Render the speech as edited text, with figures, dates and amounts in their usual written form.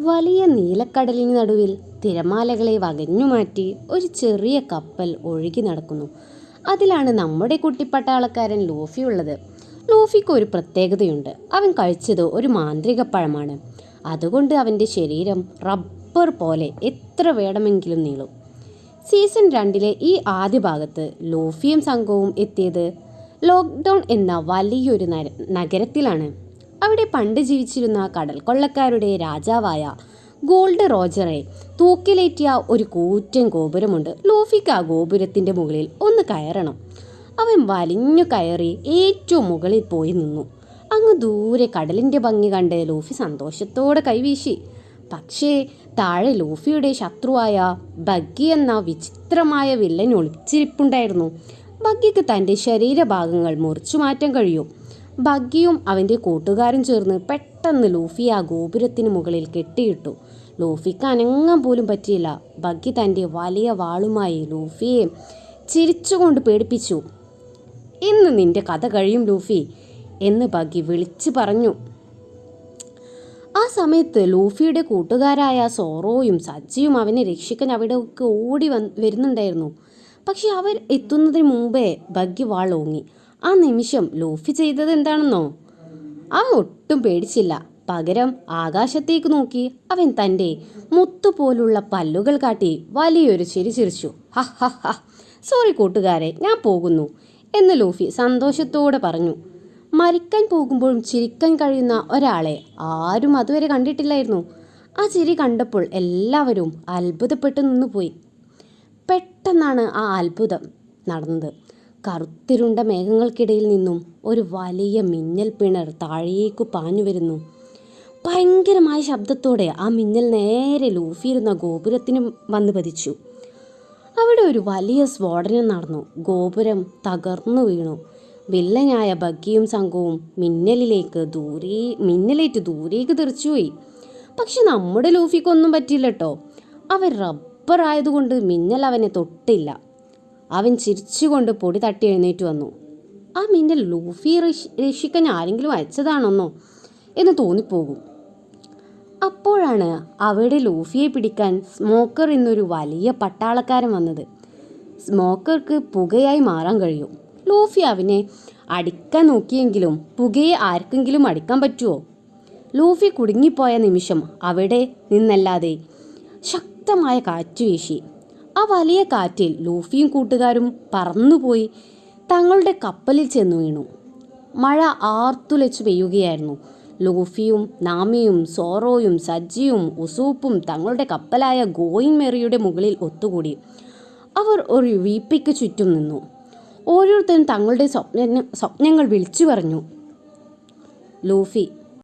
വലിയ നീലക്കടലിന് നടുവിൽ തിരമാലകളെ വകഞ്ഞുമാറ്റി ഒരു ചെറിയ കപ്പൽ ഒഴുകി നടക്കുന്നു. അതിലാണ് നമ്മുടെ കുട്ടിപ്പട്ടാളക്കാരൻ ലൂഫി ഉള്ളത്. ലൂഫിക്ക് ഒരു പ്രത്യേകതയുണ്ട്. അവൻ കഴിച്ചത് ഒരു മാന്ത്രിക പഴമാണ്. അതുകൊണ്ട് അവൻ്റെ ശരീരം റബ്ബർ പോലെ എത്ര വേണമെങ്കിലും നീളും. സീസൺ 2 ഈ ആദ്യ ഭാഗത്ത് ലൂഫിയും സംഘവും എത്തിയത് ലോക്ക്ഡൗൺ എന്ന വലിയൊരു നഗരത്തിലാണ്. അവിടെ പണ്ട് ജീവിച്ചിരുന്ന കടൽ കൊള്ളക്കാരുടെ രാജാവായ ഗോൾഡ് റോജറെ തൂക്കിലേറ്റിയ ഒരു കൂറ്റൻ ഗോപുരമുണ്ട്. ലൂഫിക്ക് ആ ഗോപുരത്തിൻ്റെ മുകളിൽ ഒന്ന് കയറണം. അവൻ വലിഞ്ഞു കയറി ഏറ്റവും മുകളിൽ പോയി നിന്നു. അങ്ങ് ദൂരെ കടലിൻ്റെ ഭംഗി കണ്ട് ലൂഫി സന്തോഷത്തോടെ കൈവീശി. പക്ഷേ താഴെ ലൂഫിയുടെ ശത്രുവായ ബഗ്ഗി എന്ന വിചിത്രമായ വില്ലൻ ഒളിച്ചിരിപ്പുണ്ടായിരുന്നു. ബഗ്ഗിക്ക് തൻ്റെ ശരീരഭാഗങ്ങൾ മുറിച്ചു മാറ്റാൻ കഴിയും. ബഗ്ഗിയും അവൻ്റെ കൂട്ടുകാരും ചേർന്ന് പെട്ടെന്ന് ലൂഫിയെ ആ ഗോപുരത്തിന് മുകളിൽ കെട്ടിയിട്ടു. ലൂഫിക്ക് അനങ്ങാൻ പോലും പറ്റിയില്ല. ബഗ്ഗി തൻ്റെ വലിയ വാളുമായി ലൂഫിയെ ചിരിച്ചുകൊണ്ട് പേടിപ്പിച്ചു. "ഇന്ന് നിന്റെ കഥ കഴിയും ലൂഫി" എന്ന് ബഗ്ഗി വിളിച്ചു പറഞ്ഞു. ആ സമയത്ത് ലൂഫിയുടെ കൂട്ടുകാരായ സോറോയും സജ്ജിയും അവനെ രക്ഷിക്കാൻ അവിടേക്ക് ഓടി വരുന്നുണ്ടായിരുന്നു. പക്ഷെ അവർ എത്തുന്നതിന് മുമ്പേ ബഗ്ഗി വാൾ ഓങ്ങി. ആ നിമിഷം ലൂഫി ചെയ്തത് എന്താണെന്നോ? അവൻ ഒട്ടും പേടിച്ചില്ല. പകരം ആകാശത്തേക്ക് നോക്കി അവൻ തൻ്റെ മുത്തുപോലുള്ള പല്ലുകൾ കാട്ടി വലിയൊരു ചിരി ചിരിച്ചു. "ഹ ഹ ഹ, സോറി കൂട്ടുകാരെ, ഞാൻ പോകുന്നു" എന്ന് ലൂഫി സന്തോഷത്തോടെ പറഞ്ഞു. മരിക്കാൻ പോകുമ്പോഴും ചിരിക്കാൻ കഴിയുന്ന ഒരാളെ ആരും അതുവരെ കണ്ടിട്ടില്ലായിരുന്നു. ആ ചിരി കണ്ടപ്പോൾ എല്ലാവരും അത്ഭുതപ്പെട്ടു നിന്നുപോയി. പെട്ടെന്നാണ് ആ അത്ഭുതം നടന്നത്. കറുത്തിരുണ്ട മേഘങ്ങൾക്കിടയിൽ നിന്നും ഒരു വലിയ മിന്നൽ പിണർ താഴേക്കു പാഞ്ഞു വരുന്നു. ഭയങ്കരമായ ശബ്ദത്തോടെ ആ മിന്നൽ നേരെ ലൂഫിയിരുന്ന ഗോപുരത്തിന് വന്ന് പതിച്ചു. അവിടെ ഒരു വലിയ സ്ഫോടനം നടന്നു. ഗോപുരം തകർന്നു വീണു. വില്ലനായ ബഗ്ഗിയും സംഘവും മിന്നലേറ്റ് ദൂരേക്ക് തെറിച്ചുപോയി. പക്ഷെ നമ്മുടെ ലൂഫിക്കൊന്നും പറ്റിയില്ല കേട്ടോ. അവൻ റബ്ബർ ആയതുകൊണ്ട് മിന്നൽ അവനെ തൊട്ടില്ല. അവൻ ചിരിച്ചുകൊണ്ട് പൊടി തട്ടി എഴുന്നേറ്റ് വന്നു. ആ മിന്നൽ ലൂഫിയെ രക്ഷിക്കാൻ ആരെങ്കിലും അയച്ചതാണെന്നോ എന്ന് തോന്നിപ്പോകും. അപ്പോഴാണ് അവിടെ ലൂഫിയെ പിടിക്കാൻ സ്മോക്കർ എന്നൊരു വലിയ പട്ടാളക്കാരൻ വന്നത്. സ്മോക്കർക്ക് പുകയായി മാറാൻ കഴിയും. ലൂഫി അവനെ അടിക്കാൻ നോക്കിയെങ്കിലും പുകയെ ആർക്കെങ്കിലും അടിക്കാൻ പറ്റുമോ? ലൂഫി കുടുങ്ങിപ്പോയ നിമിഷം അവിടെ നിന്നല്ലാതെ ശക്തമായ കാറ്റ് വീശി. ആ വലിയ കാറ്റിൽ ലൂഫിയും കൂട്ടുകാരും പറന്നുപോയി തങ്ങളുടെ കപ്പലിൽ ചെന്നു വീണു. മഴ ആർത്തുലച്ചു പെയ്യുകയായിരുന്നു. ലൂഫിയും നാമിയും സോറോയും സജ്ജിയും ഉസൂപ്പും തങ്ങളുടെ കപ്പലായ ഗോയിങ് മെറിയുടെ മുകളിൽ ഒത്തുകൂടി. അവർ ഒരു വീപ്പിക്ക് ചുറ്റും നിന്നു. ഓരോരുത്തരും തങ്ങളുടെ സ്വപ്നങ്ങൾ വിളിച്ചു പറഞ്ഞു. ലൂഫി